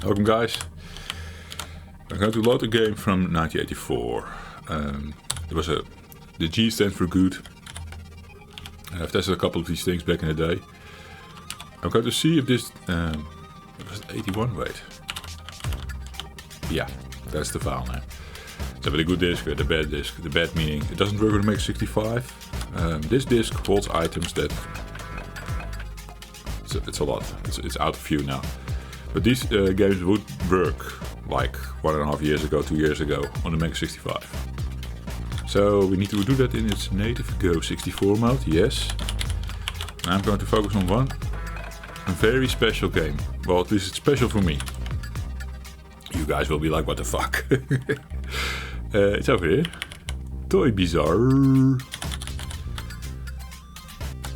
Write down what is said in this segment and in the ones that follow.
Welcome guys. I'm going to load a game from 1984. The G stands for good. I've tested a couple of these things back in the day. I'm going to see if this... was it 81? Wait. Yeah, that's the file name. So with a good disk, the bad disk. The bad meaning it doesn't work with the C64. This disk holds items that... It's a lot. It's out of view now. But these games would work like 1.5 years ago, 2 years ago on the Mega 65. So we need to do that in its native Go 64 mode, yes. And I'm going to focus on a very special game. Well, at least it's special for me. You guys will be like, what the fuck? It's over here. Toy Bizarre.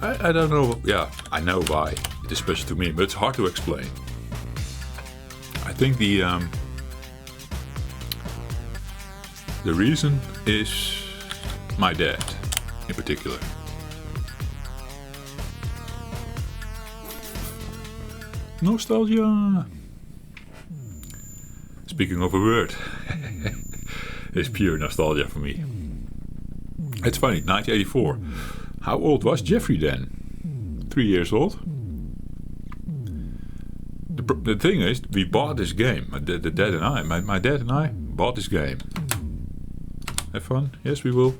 I don't know, yeah, I know why it is special to me, but it's hard to explain. I think the reason is my dad, in particular. Nostalgia. Speaking of a word, it's pure nostalgia for me. It's funny, 1984. How old was Jeffrey then? 3 years old. The thing is, we bought this game. My dad and I bought this game. Have fun? Yes, we will.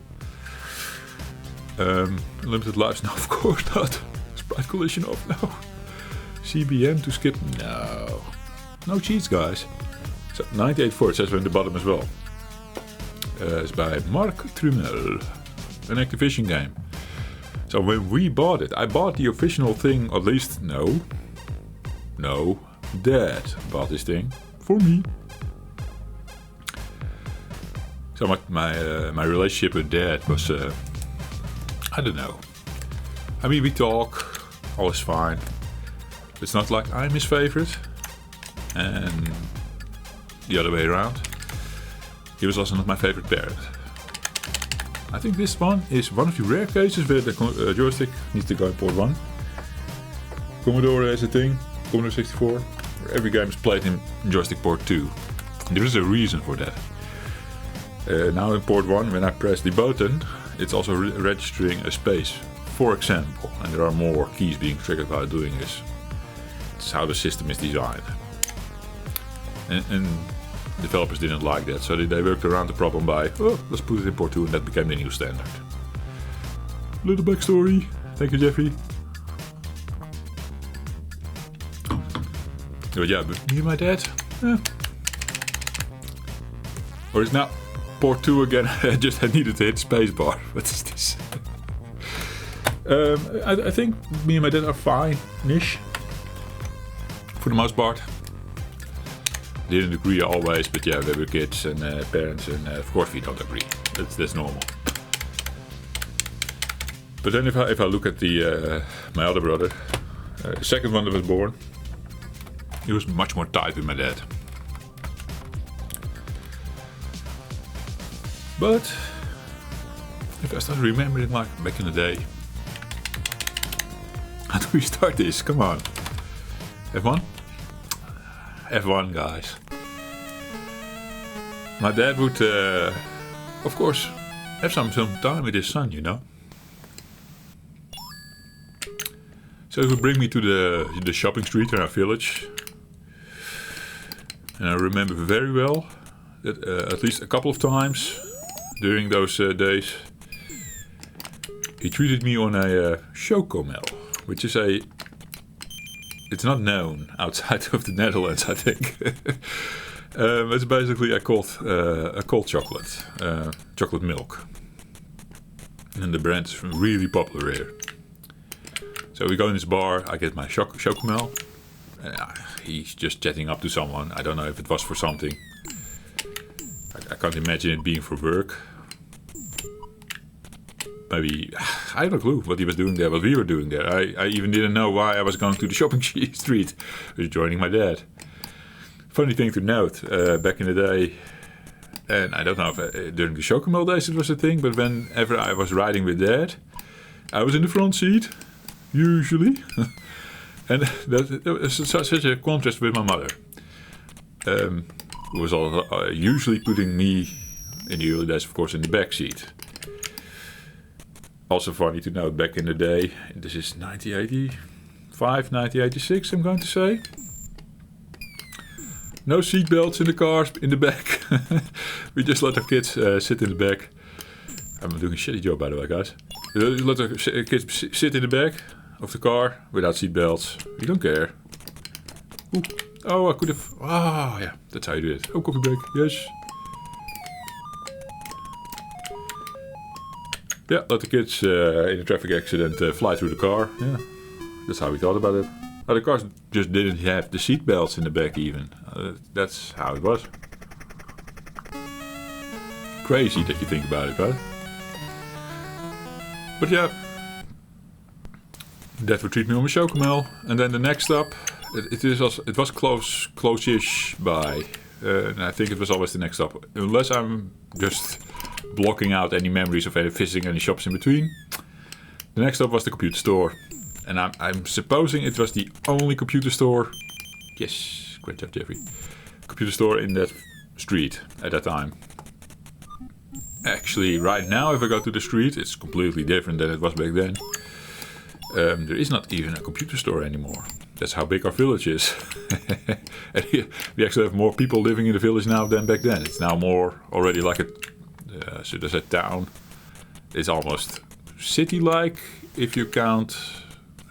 Limited lives? No, of course not. Sprite collision off? No. CBM to skip? No. No cheats, guys. So 1984, it says in the bottom as well. It's by Mark Trummel, an Activision game. So when we bought it, I bought the official thing, at least, no, Dad bought this thing for me. So my relationship with Dad was, I don't know. I mean, we talk, all is fine. It's not like I'm his favorite, and the other way around. He was also not my favorite parent. I think this one is one of the rare cases where the joystick needs to go in port 1. Commodore has a thing, Commodore 64, where every game is played in joystick port 2. And there is a reason for that. Now in port 1, when I press the button, it's also registering a space, for example. And there are more keys being triggered while doing this. It's how the system is designed. And developers didn't like that, so they worked around the problem by, let's put it in port 2, and that became the new standard. Little backstory. Thank you, Jeffrey. But yeah, but me and my dad, or it's now port 2 again. I just needed to hit spacebar. What is this? I think me and my dad are fine-ish, for the most part. Didn't agree always, but yeah, we were kids and parents, and of course we don't agree. That's normal. But then if I look at my other brother, the second one that was born, he was much more tight with my dad. But if I start remembering like back in the day, how do we start this? Come on, F1. F1, guys. My dad would, of course, have some time with his son, you know. So he would bring me to the shopping street in our village. And I remember very well that at least a couple of times during those days, he treated me on a chocomel, which is it's not known outside of the Netherlands, I think. It's basically a cold chocolate, chocolate milk. And the brand is really popular here. So we go in this bar, I get my chocomel. He's just chatting up to someone. I don't know if it was for something. I can't imagine it being for work. Maybe, I have no clue what he was doing there, what we were doing there. I even didn't know why I was going to the shopping street. I was joining my dad. Funny thing to note, back in the day, and I don't know if during the chocomel days it was a thing, but whenever I was riding with Dad, I was in the front seat, usually. And that was such a contrast with my mother. who was usually putting me, in the early days of course, in the back seat. Also funny to note, back in the day, this is 1985, 1986 I'm going to say. No seatbelts in the cars, in the back. We just let our kids sit in the back. I'm doing a shitty job by the way, guys. Let our kids sit in the back of the car without seatbelts. We don't care. Ooh. Oh, I could have... Ah, yeah, that's how you do it. Oh, coffee break, yes. Yeah, let the kids in a traffic accident fly through the car. Yeah, that's how we thought about it. The cars just didn't have the seat belts in the back even. That's how it was. Crazy that you think about it, right? But yeah, that would treat me on my show, KERNAL. And then the next stop, it was close-ish by. And I think it was always the next stop. Unless I'm just blocking out any memories of visiting any shops in between. The next stop was the computer store. And I'm supposing it was the only computer store. Yes, great job, Jeffrey. Computer store in that street at that time. Actually, right now, if I go to the street, it's completely different than it was back then. There is not even a computer store anymore. That's how big our village is. And we actually have more people living in the village now than back then. It's now more already like should I say town. It's almost city-like if you count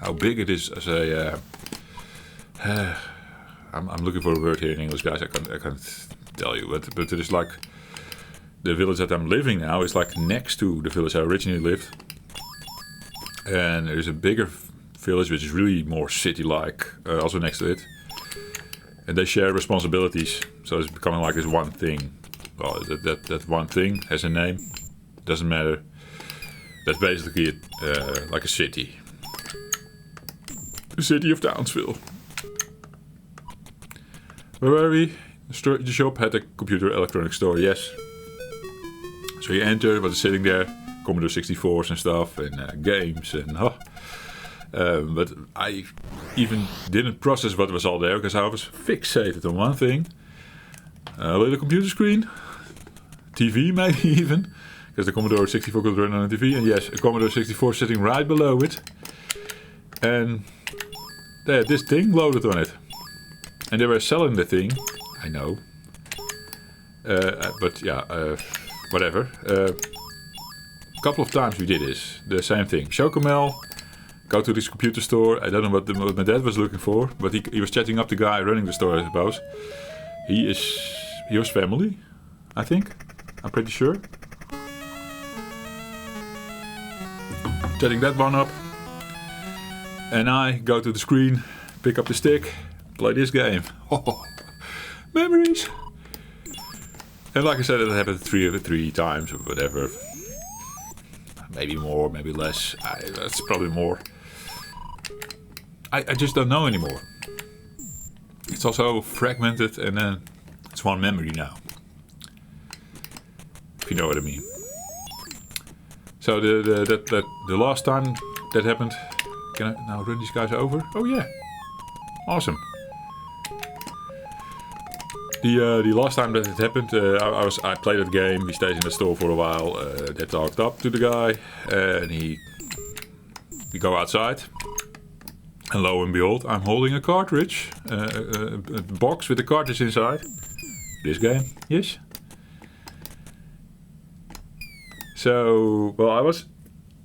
how big it is as a... I'm looking for a word here in English, guys. I can't tell you, but it is like the village that I'm living now is like next to the village I originally lived, and there's a bigger village which is really more city-like, also next to it, and they share responsibilities. So it's becoming like this one thing. Well, that one thing has a name. Doesn't matter. That's basically like a city. The city of Townsville. Where were we? The shop had a computer electronics store, yes. So you enter, what is sitting there? Commodore 64s and stuff, and games, and but I even didn't process what was all there, because I was fixated on one thing. A little computer screen. TV maybe even. Because the Commodore 64 could run on a TV, and yes, a Commodore 64 sitting right below it. And they had this thing loaded on it. And they were selling the thing. I know. But yeah, whatever. A couple of times we did this. The same thing. Show KERNAL. Go to this computer store. I don't know what my dad was looking for. But he was chatting up the guy running the store, I suppose. He was family, I think. I'm pretty sure. Setting that one up. And I go to the screen, pick up the stick, play this game. Oh, memories! And like I said, it happened three times or whatever. Maybe more, maybe less. That's probably more. I just don't know anymore. It's also fragmented, and then it's one memory now. If you know what I mean. So the last time that happened, can I now run these guys over? Oh yeah, awesome. The last time that it happened, I played that game. We stayed in the store for a while. They talked up to the guy, and we go outside, and lo and behold, I'm holding a cartridge, a box with a cartridge inside. This game, yes. So, well,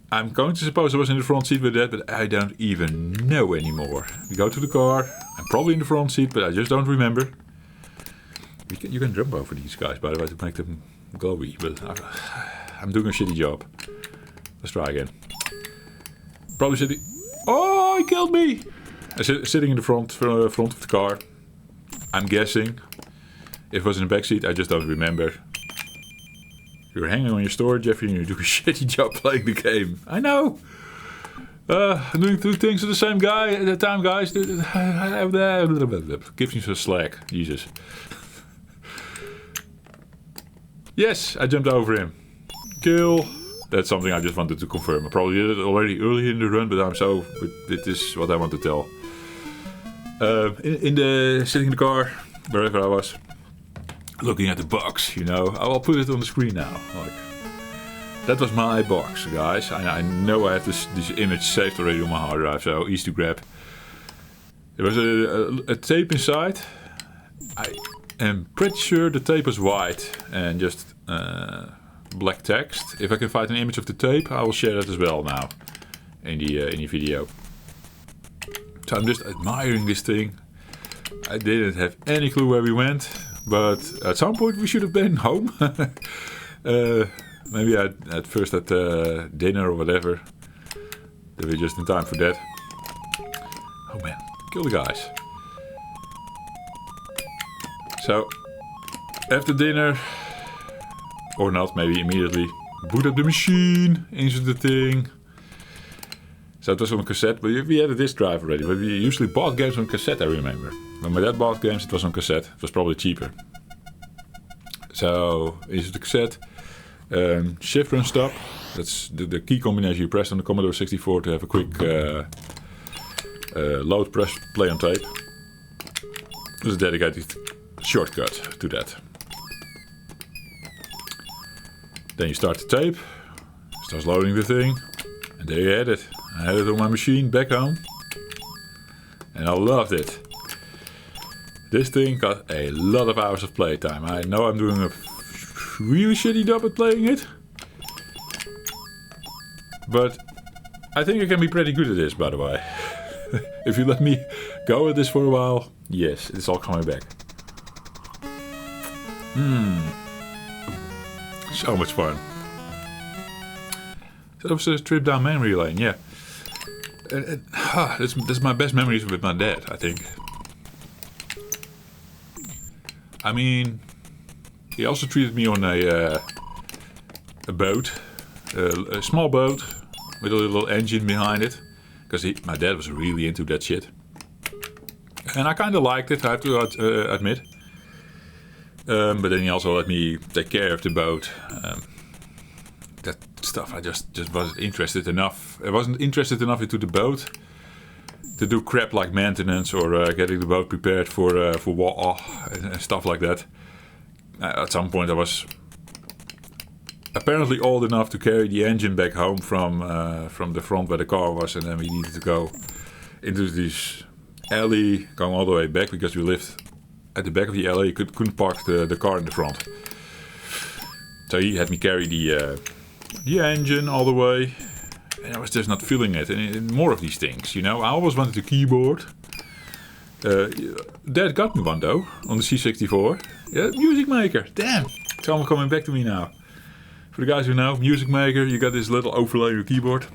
I'm going to suppose I was in the front seat with that, but I don't even know anymore. We go to the car. I'm probably in the front seat, but I just don't remember. You can jump over these guys, by the way, to make them glowy, but I'm doing a shitty job. Let's try again. Probably sitting... Oh, he killed me! Sitting in the front of the car. I'm guessing. If it was in the back seat, I just don't remember. You're hanging on your store, Jeffrey, and you do a shitty job playing the game. I know! I'm doing two things to the same guy at the time, guys. Gives me some slack. Jesus. Yes, I jumped over him. Kill. That's something I just wanted to confirm. I probably did it already early in the run, but this is what I want to tell. Sitting in the car, wherever I was looking at the box, you know. I'll put it on the screen now. Like, that was my box, guys. I know I have this image saved already on my hard drive, so easy to grab. There was a tape inside. I am pretty sure the tape was white and just black text. If I can find an image of the tape, I will share that as well now in the video. So I'm just admiring this thing. I didn't have any clue where we went, but at some point we should have been home. Maybe at first at dinner or whatever. Then we're just in time for that. Oh man, kill the guys. So, after dinner, or not, maybe immediately, boot up the machine, insert the thing. So it was on a cassette, but we had a disc drive already. But we usually bought games on cassette, I remember. When my dad bought games, it was on cassette. It was probably cheaper. So, insert the cassette. Shift run stop. That's the key combination you press on the Commodore 64 to have a quick load, press, play on tape. There's a dedicated shortcut to that. Then you start the tape, starts loading the thing, and there you had it. I had it on my machine back home, and I loved it. This thing got a lot of hours of playtime. I know I'm doing a really shitty job at playing it, but I think I can be pretty good at this, by the way. If you let me go at this for a while, yes, it's all coming back. So much fun. So that was a trip down memory lane, yeah. That's my best memories with my dad, I think. I mean, he also treated me on a boat, a small boat with a little engine behind it, because my dad was really into that shit, and I kind of liked it, I have to admit. But then he also let me take care of the boat. That stuff I just wasn't interested enough. I wasn't interested enough into the boat to do crap like maintenance or getting the boat prepared for war and stuff like that. At some point I was apparently old enough to carry the engine back home from the front where the car was, and then we needed to go into this alley, going all the way back because we lived at the back of the alley. You couldn't park the car in the front. So he had me carry the engine all the way, and I was just not feeling it. And more of these things, you know. I always wanted a keyboard. Dad got me one though on the C64. Yeah, Music Maker. Damn, it's all coming back to me now. For the guys who know, Music Maker, you got this little overlay on your keyboard.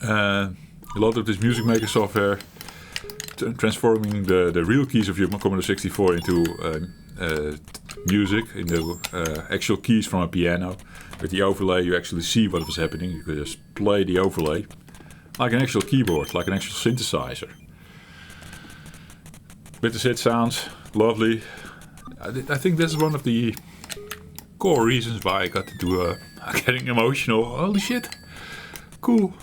A lot of this Music Maker software, transforming the real keys of your Commodore 64 into music, into actual keys from a piano. With the overlay you actually see what was happening. You could just play the overlay like an actual keyboard, like an actual synthesizer. With the sit sounds, lovely. I think that's one of the core reasons why I got to do getting emotional. Holy shit, cool.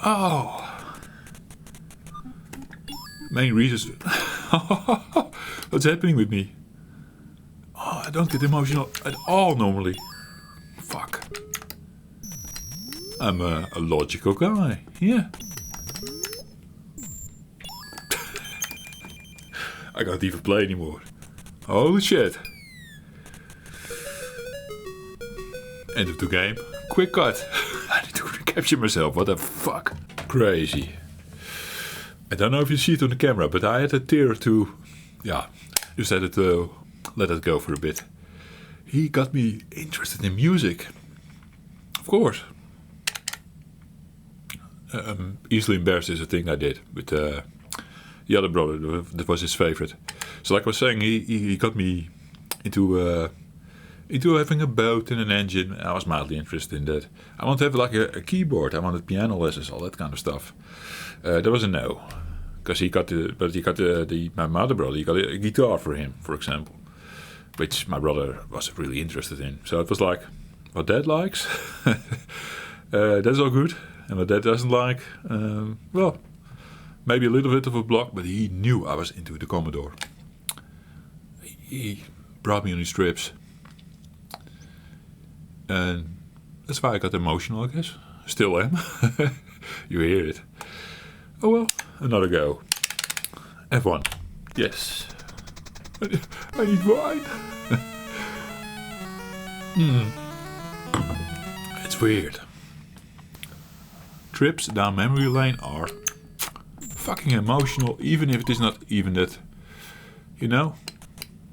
Oh. Main reasons. What's happening with me? Oh, I don't get emotional at all normally. Fuck. I'm a logical guy. Yeah. I can't even play anymore. Holy shit. End of the game. Quick cut. I need to capture myself. What the fuck? Crazy. I don't know if you see it on the camera, but I had a tear or two. Yeah, just had to let it go for a bit. He got me interested in music. Of course. Easily Embarrassed is a thing I did with the other brother. That was his favorite. So like I was saying, he got me into having a boat and an engine. I was mildly interested in that. I wanted to have like a keyboard. I wanted piano lessons, all that kind of stuff. There was a no. Because my other brother, he got a guitar for him, for example, which my brother wasn't really interested in. So it was like, what Dad likes, that's all good, and what Dad doesn't like, well, maybe a little bit of a block, but he knew I was into the Commodore. He brought me on his trips. And that's why I got emotional, I guess. Still am. You hear it. Oh well, another go. F1. Yes. I need wine. It's weird. Trips down memory lane are fucking emotional, even if it is not even that,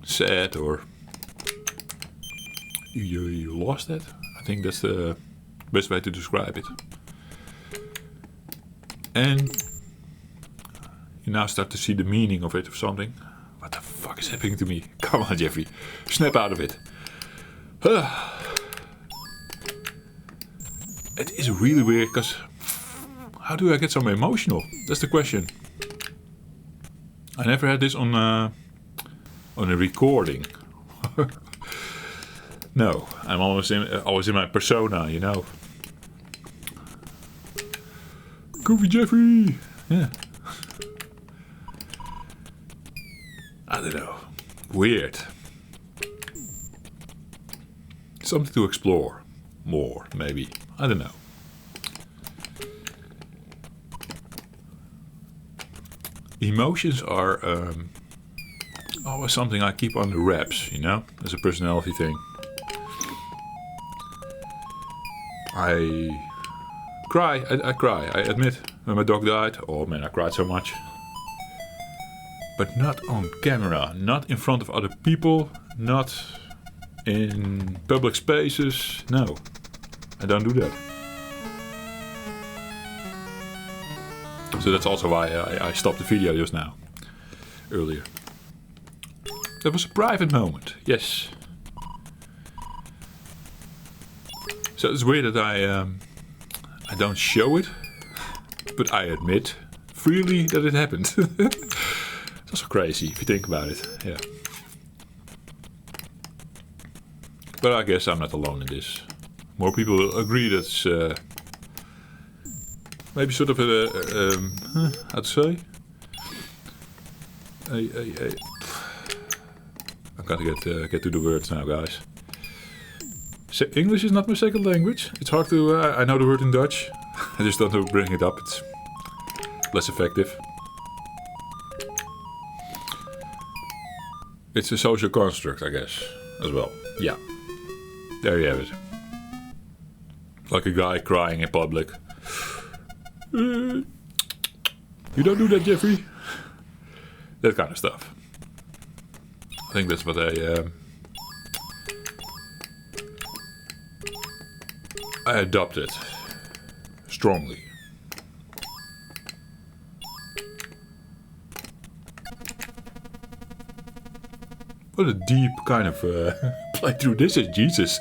sad or you lost it. I think that's the best way to describe it. And you now start to see the meaning of it, of something. What the fuck is happening to me? Come on, Jeffrey. Snap out of it. It is really weird, because how do I get so emotional? That's the question. I never had this on a recording. No, I'm always in my persona, Goofy Jeffrey! Yeah. I don't know. Weird. Something to explore more, maybe. I don't know. Emotions are always something I keep under wraps, as a personality thing. I cry, I admit. When my dog died, oh man, I cried so much. But not on camera, not in front of other people, not in public spaces. No, I don't do that. So that's also why I stopped the video just now, earlier. That was a private moment, yes. So it's weird that I don't show it, but I admit freely that it happened. It's also crazy if you think about it, yeah. But I guess I'm not alone in this. More people will agree that's maybe sort of how to say? I gotta get to the words now, guys. English is not my second language. It's hard to. I know the word in Dutch. I just don't know to bring it up. It's less effective. It's a social construct, I guess, as well. Yeah. There you have it. Like a guy crying in public. You don't do that, Jeffrey. That kind of stuff. I think that's what I adopted strongly. What a deep kind of playthrough this is, Jesus.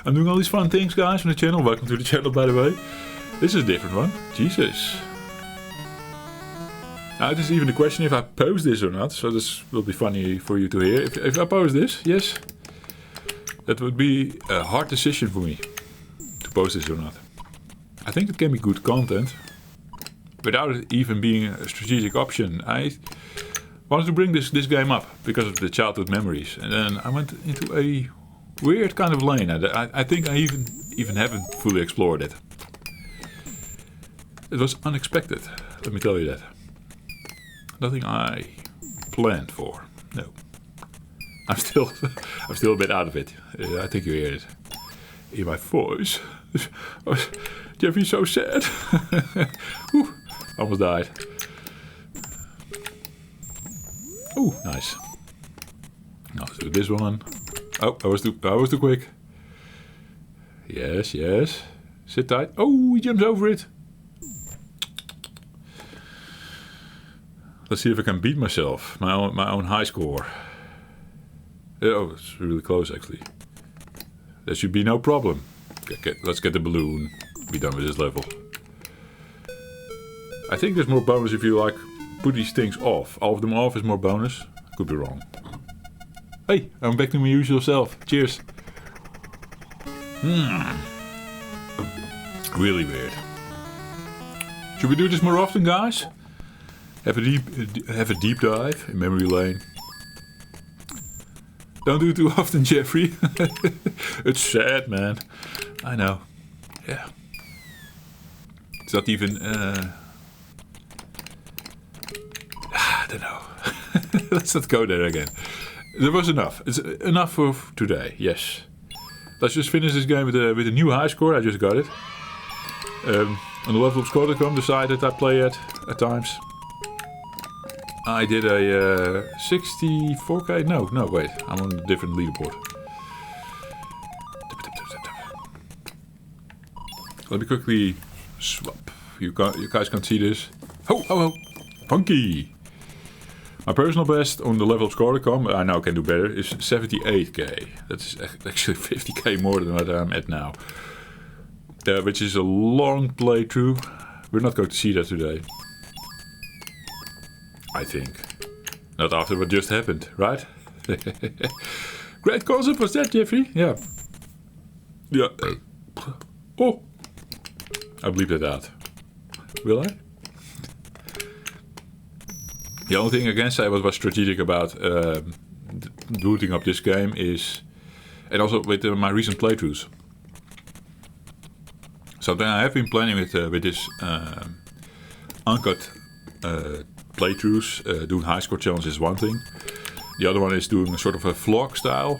I'm doing all these fun things, guys, on the channel. Welcome to the channel, by the way. This is a different one. Jesus. Now, it is even a question if I post this or not, so this will be funny for you to hear. If I post this, yes, that would be a hard decision for me to post this or not. I think it can be good content without it even being a strategic option. I wanted to bring this game up because of the childhood memories, and then I went into a weird kind of lane. I think I even haven't fully explored it. It was unexpected, let me tell you that. Nothing I planned for. No. I'm still a bit out of it. I think you hear it in my voice. Jeffrey's so sad. Whew, almost died. Oh, nice. Now let's do this one. Oh, I was too quick. Yes, yes. Sit tight. Oh, he jumps over it. Let's see if I can beat myself. My own high score. Oh, it's really close actually. There should be no problem. Okay, let's get the balloon. Be done with this level. I think there's more bonus if you like put these things off. All of them off is more bonus. Could be wrong. Hey, I'm back to my usual self. Cheers. Really weird. Should we do this more often, guys? Have a deep dive in memory lane. Don't do it too often, Jeffrey. It's sad, man. I know. Yeah. It's not even... I don't know. Let's not go there again. There was enough. It's enough for today, yes. Let's just finish this game with a new high score. I just got it. On the level of score.com, the site that I play at times. I did a 64k. No, wait. I'm on a different leaderboard. Let me quickly swap. You guys can't see this. Oh, funky. My personal best on the level of score.com, I now can do better, is 78k. That's actually 50k more than what I'm at now. Which is a long playthrough. We're not going to see that today. I think. Not after what just happened, right? Great concept was that, Jeffrey? Yeah. Yeah. Oh! I'll bleep that out. Will I? The only thing I can say what was strategic about booting up this game is... And also with my recent playthroughs. So then I have been planning with this uncut playthroughs. Doing high score challenges is one thing. The other one is doing a sort of a vlog style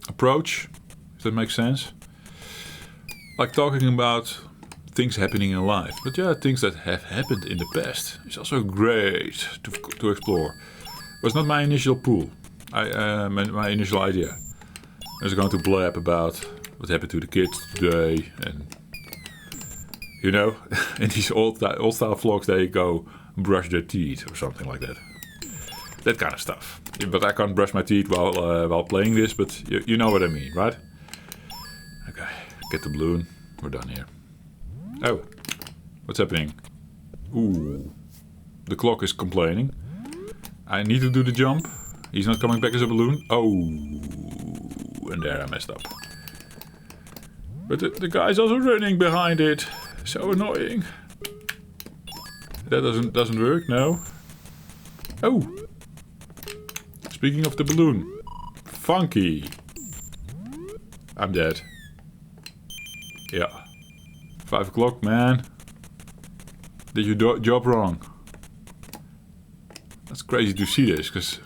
approach. If that makes sense. Like talking about things happening in life. But yeah, things that have happened in the past is also great to explore. It was not my initial pool. My initial idea. I was going to blab about what happened to the kids today, and you know, in these old style vlogs they go brush their teeth or something like that. That kind of stuff. But I can't brush my teeth while playing this, but you know what I mean, right? Okay, get the balloon. We're done here. Oh, what's happening? Ooh, the clock is complaining. I need to do the jump. He's not coming back as a balloon. Oh, and there I messed up. But the guy's also running behind it. So annoying. That doesn't work, no. Oh. Speaking of the balloon. Funky. I'm dead. Yeah. 5 o'clock, man. Did your job wrong. That's crazy to see this, because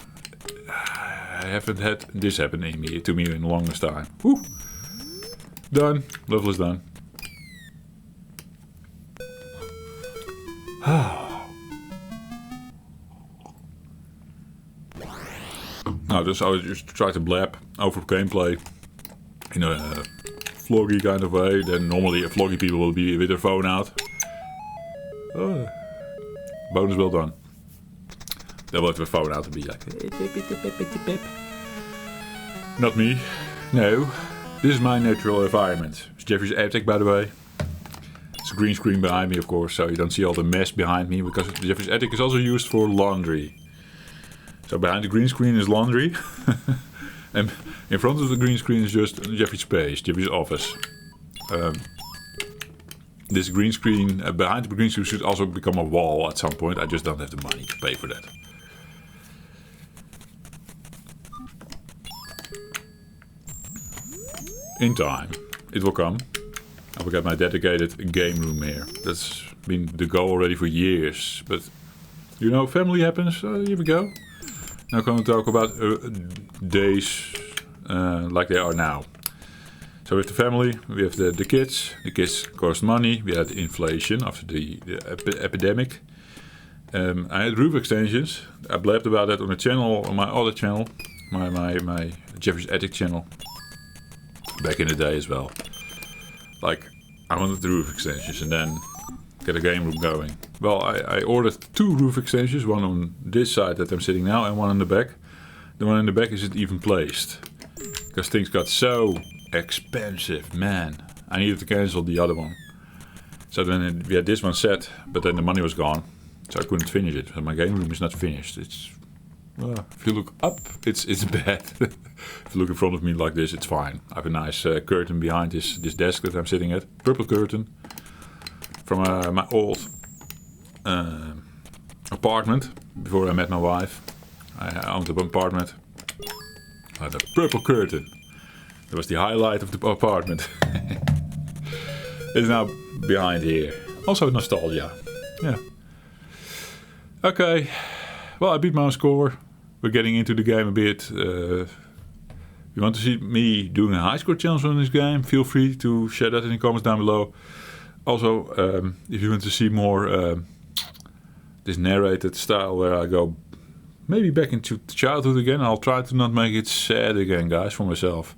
I haven't had this happen to me in the longest time. Whew. Done. Level is done. Now, I was just try to blab over gameplay in a vloggy kind of way. Then normally vloggy people will be with their phone out. Oh. Bonus well done. They'll have their phone out and be like... Not me. No. This is my natural environment. It's Jeffrey's attic, by the way. It's a green screen behind me, of course, so you don't see all the mess behind me, because Jeffrey's attic is also used for laundry. So behind the green screen is laundry. And in front of the green screen is just Jeffrey's space, Jeffrey's office. This green screen, behind the green screen should also become a wall at some point. I just don't have the money to pay for that. In time, it will come. I will get my dedicated game room here. That's been the goal already for years. But, you know, family happens. Here we go. Now I'm going to talk about days like they are now. So with the family, we have the kids. The kids cost money. We had inflation after the epidemic. I had roof extensions. I blabbed about that on the channel, on my other channel. My Jeffrey's Attic channel. Back in the day as well. Like, I wanted the roof extensions and then get a game room going. Well, I ordered 2 roof extensions. One on this side that I'm sitting now and one on the back. The one in the back isn't even placed. Because things got so expensive, man. I needed to cancel the other one. So then we had this one set, but then the money was gone. So I couldn't finish it. So my game room is not finished. It's... if you look up, it's bad. If you look in front of me like this, it's fine. I have a nice curtain behind this desk that I'm sitting at. Purple curtain. From my old apartment before I met my wife. I owned an apartment. I had a purple curtain. That was the highlight of the apartment. It's now behind here. Also nostalgia. Yeah. Okay. Well, I beat my own score. We're getting into the game a bit. If you want to see me doing a high score challenge on this game, feel free to share that in the comments down below. Also, if you want to see more this narrated style where I go maybe back into childhood again, I'll try to not make it sad again, guys, for myself.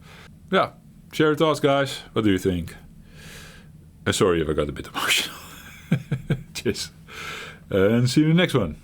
Yeah, share your thoughts, guys. What do you think? Sorry if I got a bit emotional. Cheers. And see you in the next one.